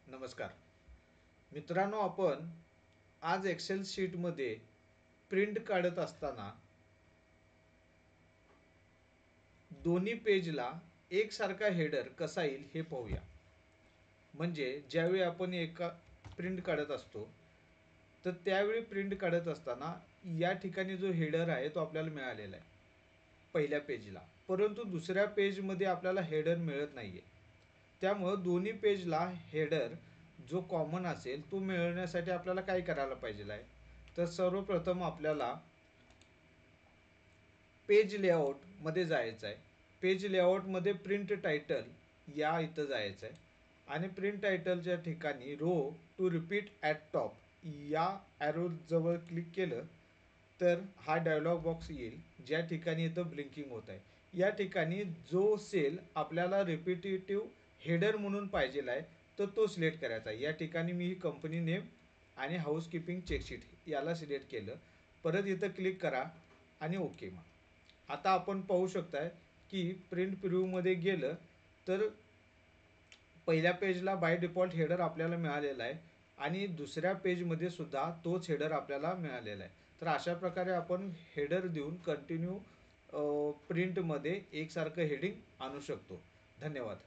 नमस्कार मित्रांनो, आपण आज एक्सेल शीटमध्ये प्रिंट काढत असताना दोन्ही पेजला एकसारखा हेडर कसा येईल हे पाहूया. म्हणजे ज्यावेळी आपण एका प्रिंट काढत असतो तर त्यावेळी प्रिंट काढत असताना या ठिकाणी जो हेडर आहे तो आपल्याला मिळालेला आहे पहिल्या पेजला, परंतु दुसऱ्या पेजमध्ये आपल्याला हेडर मिळत नाही आहे. त्यामुळं दोन्ही पेजला हेडर जो कॉमन असेल तो मिळवण्यासाठी आपल्याला काय करायला पाहिजे आहे, तर सर्वप्रथम आपल्याला पेज लेआउटमध्ये जायचं आहे. पेज लेआउटमध्ये प्रिंट टायटल या इथं जायचं आहे आणि प्रिंट टायटलच्या ठिकाणी row to repeat at top या ॲरो जवळ क्लिक केलं तर हा डायलॉग बॉक्स येईल, ज्या ठिकाणी इथं ब्लिंकिंग होत आहे. या ठिकाणी जो सेल आपल्याला रिपिटेटिव्ह हेडर म्हणून पाहिजे आहे तर तो सिलेक्ट करायचा आहे. या ठिकाणी मी कंपनी नेम आणि हाऊसकीपिंग चेकशीट याला सिलेक्ट केलं. परत इथं क्लिक करा आणि ओके. मग आता आपण पाहू शकताय की प्रिंट प्रिव्ह्यूमध्ये गेलं तर पहिल्या पेजला बाय डिफॉल्ट हेडर आपल्याला मिळालेला आहे आणि दुसऱ्या पेजमध्ये सुद्धा तोच हेडर आपल्याला मिळालेला आहे. तर अशा प्रकारे आपण हेडर देऊन कंटिन्यू प्रिंटमध्ये एकसारखं हेडिंग आणू शकतो. धन्यवाद.